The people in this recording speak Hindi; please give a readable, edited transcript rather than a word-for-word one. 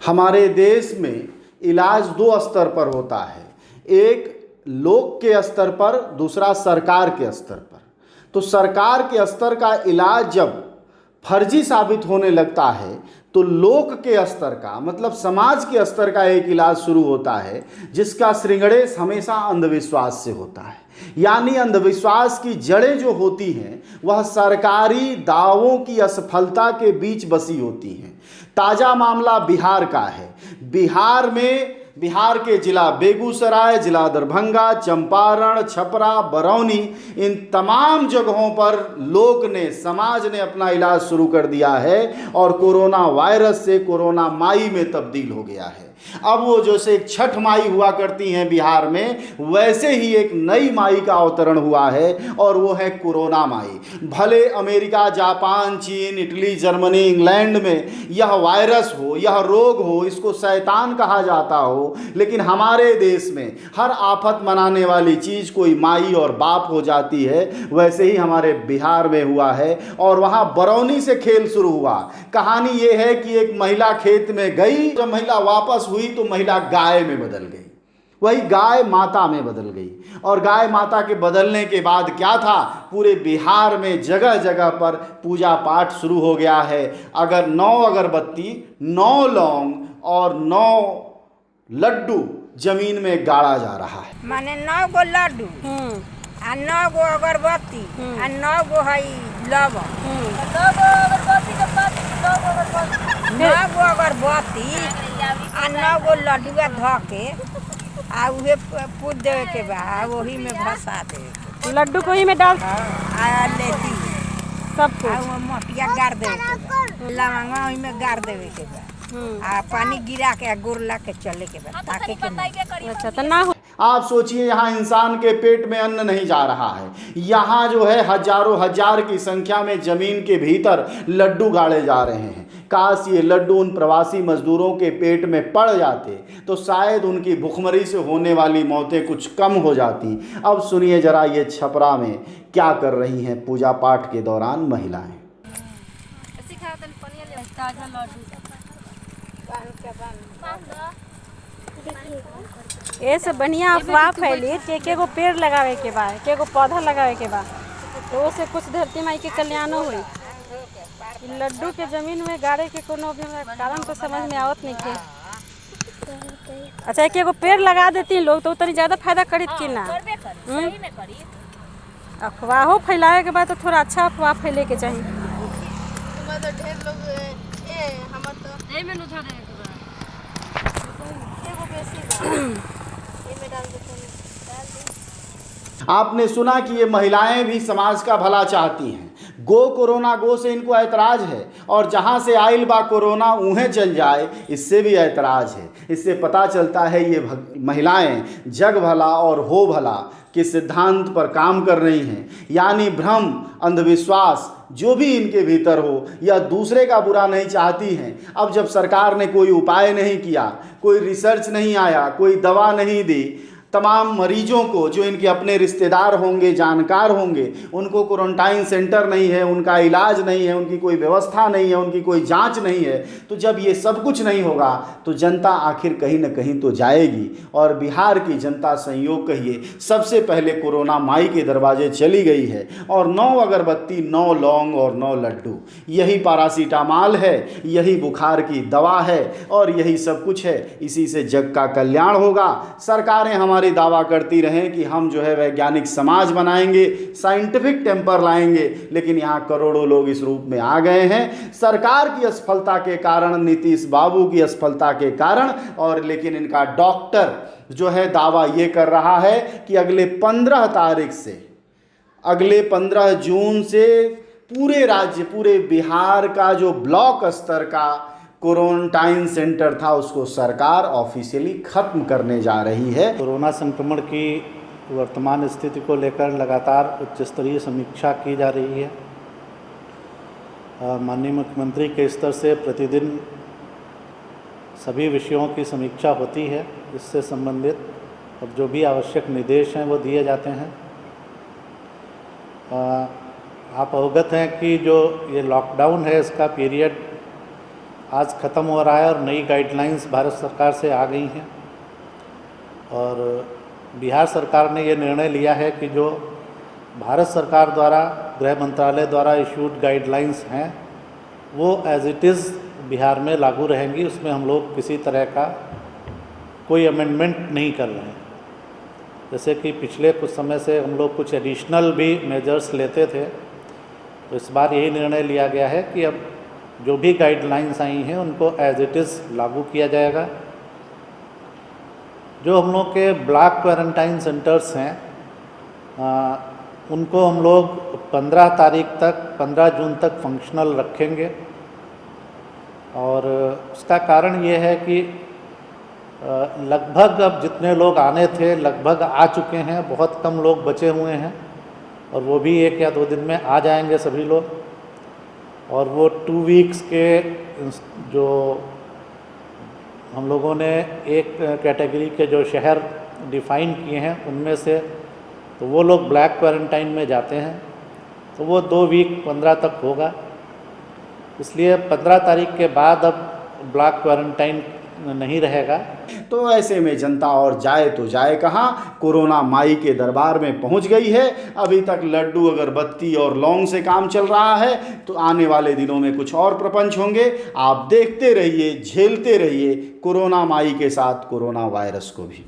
हमारे देश में इलाज दो स्तर पर होता है, एक लोक के स्तर पर, दूसरा सरकार के स्तर पर। तो सरकार के स्तर का इलाज जब फर्जी साबित होने लगता है तो लोक के स्तर का मतलब समाज के स्तर का एक इलाज शुरू होता है, जिसका श्रृंगणेश हमेशा अंधविश्वास से होता है। यानी अंधविश्वास की जड़ें जो होती हैं वह सरकारी दावों की असफलता के बीच बसी होती हैं। ताज़ा मामला बिहार का है। बिहार के जिला बेगूसराय, जिला दरभंगा, चंपारण, छपरा, बरौनी, इन तमाम जगहों पर लोग ने, समाज ने अपना इलाज शुरू कर दिया है और कोरोना वायरस से कोरोना माई में तब्दील हो गया है। अब वो जैसे एक छठ माई हुआ करती हैं बिहार में, वैसे ही एक नई माई का अवतरण हुआ है और वो है कोरोना माई। भले अमेरिका, जापान, चीन, इटली, जर्मनी, इंग्लैंड में यह वायरस हो, यह रोग हो, इसको शैतान कहा जाता हो, लेकिन हमारे देश में हर आफत मनाने वाली चीज़ कोई माई और बाप हो जाती है। वैसे ही हमारे बिहार में हुआ है और वहाँ बरौनी से खेल शुरू हुआ। कहानी ये है कि एक महिला खेत में गई, जब महिला वापस हुई तो महिला गाय में बदल गई, वही गाय माता में बदल गई। और गाय माता के बदलने के बाद क्या था, पूरे बिहार में जगह जगह पर पूजा पाठ शुरू हो गया है। अगर 9 अगरबत्ती, 9 लौंग और 9 लड्डू जमीन में गाड़ा जा रहा है। माने 9 गो लड्डू आ 9 गो अगरबत्ती आ 9 गो हई लवंग, 9 गो अगरबत्ती के पास 9 गो अगरबत्ती आ 9 गो लड्डूआ धो के आ उहे पूज देवे के बा, वही में भसा दे। लड्डू को ही में डाल आ लेती सब कुछ आ वो मोटिया गाड़ देवे के बा, लवंगवा वही में गाड़ देवे के बा आ पानी गिरा के गुरला के चले के बा, ताके के नहीं। अच्छा तो ना हो। आप सोचिए, यहाँ इंसान के पेट में अन्न नहीं जा रहा है, यहाँ जो है हजारों हजार की संख्या में जमीन के भीतर लड्डू गाड़े जा रहे हैं। काश ये लड्डू उन प्रवासी मजदूरों के पेट में पड़ जाते तो शायद उनकी भुखमरी से होने वाली मौतें कुछ कम हो जाती। अब सुनिए जरा ये छपरा में क्या कर रही हैं पूजा पाठ के दौरान महिलाएं। ये सब बढ़िया अफवाह फैली कि एगो पेड़ लगावे के बा, एगो पौधा लगावे के बा, तो उससे कुछ धरती माई के कल्याणो हुई। लड्डू के जमीन में गाड़े के कोनो भी कारण तो समझ में आवत नहीं थे। अच्छा एगो पेड़ लगा देती लोग तो उतनी ज़्यादा फायदा करी कि ना। अफवाहों फैलावे के बाद तो थोड़ा अच्छा अफवाह फैले के चाहिए। आपने सुना कि ये महिलाएं भी समाज का भला चाहती हैं। गो कोरोना गो से इनको ऐतराज है और जहाँ से आइल बा कोरोना उहें चल जाए, इससे भी ऐतराज है। इससे पता चलता है ये महिलाएं जग भला और हो भला के सिद्धांत पर काम कर रही हैं। यानी भ्रम, अंधविश्वास जो भी इनके भीतर हो या दूसरे का बुरा नहीं चाहती हैं। अब जब सरकार ने कोई उपाय नहीं किया, कोई रिसर्च नहीं आया, कोई दवा नहीं दी, तमाम मरीजों को जो इनके अपने रिश्तेदार होंगे, जानकार होंगे, उनको क्वारंटाइन सेंटर नहीं है, उनका इलाज नहीं है, उनकी कोई व्यवस्था नहीं है, उनकी कोई जांच नहीं है, तो जब ये सब कुछ नहीं होगा तो जनता आखिर कहीं न कहीं तो जाएगी। और बिहार की जनता संयोग कहिए सबसे पहले कोरोना माई के दरवाजे चली गई है और 9 अगरबत्ती, 9 लौंग और 9 लड्डू, यही पैरासीटामॉल है, यही बुखार की दवा है और यही सब कुछ है। इसी से जग का कल्याण होगा। सरकारें हमारे दावा करती रहें कि हम जो है वैज्ञानिक समाज बनाएंगे, साइंटिफिक टेम्पर लाएंगे, लेकिन यहाँ करोड़ों लोग इस रूप में आ गए हैं सरकार की असफलता के कारण, नीतीश बाबू की असफलता के कारण। और लेकिन इनका डॉक्टर जो है दावा ये कर रहा है कि अगले 15 तारीख से, अगले 15 जून से पूरे राज्य, पूरे बिहार का जो ब्लॉक स्तर का क्वारंटाइन सेंटर था उसको सरकार ऑफिशियली खत्म करने जा रही है। कोरोना संक्रमण की वर्तमान स्थिति को लेकर लगातार उच्च स्तरीय समीक्षा की जा रही है। माननीय मुख्यमंत्री के स्तर से प्रतिदिन सभी विषयों की समीक्षा होती है, इससे संबंधित और जो भी आवश्यक निर्देश हैं वो दिए जाते हैं। आप अवगत हैं कि जो ये लॉकडाउन है इसका पीरियड आज ख़त्म हो रहा है और नई गाइडलाइंस भारत सरकार से आ गई हैं। और बिहार सरकार ने ये निर्णय लिया है कि जो भारत सरकार द्वारा गृह मंत्रालय द्वारा इशूड गाइडलाइंस हैं वो एज़ इट इज़ बिहार में लागू रहेंगी। उसमें हम लोग किसी तरह का कोई अमेंडमेंट नहीं कर रहे हैं। जैसे कि पिछले कुछ समय से हम लोग कुछ एडिशनल भी मेजर्स लेते थे, तो इस बार यही निर्णय लिया गया है कि अब जो भी गाइडलाइंस आई हैं उनको एज इट इज़ लागू किया जाएगा। जो हम लोग के ब्लॉक क्वारंटाइन सेंटर्स हैं उनको हम लोग 15 जून तक फंक्शनल रखेंगे। और उसका कारण ये है कि लगभग अब जितने लोग आने थे लगभग आ चुके हैं, बहुत कम लोग बचे हुए हैं और वो भी 1 या 2 दिन में आ जाएंगे सभी लोग। और वो 2 वीक्स के जो हम लोगों ने एक कैटेगरी के जो शहर डिफ़ाइन किए हैं उनमें से तो वो लोग ब्लैक क्वारंटाइन में जाते हैं, तो वो 2 वीक 15 तक होगा। इसलिए 15 तारीख के बाद अब ब्लॉक क्वारंटाइन नहीं रहेगा। तो ऐसे में जनता और जाए तो जाए कहाँ, कोरोना माई के दरबार में पहुंच गई है। अभी तक लड्डू अगरबत्ती और लौंग से काम चल रहा है, तो आने वाले दिनों में कुछ और प्रपंच होंगे। आप देखते रहिए, झेलते रहिए कोरोना माई के साथ कोरोना वायरस को भी।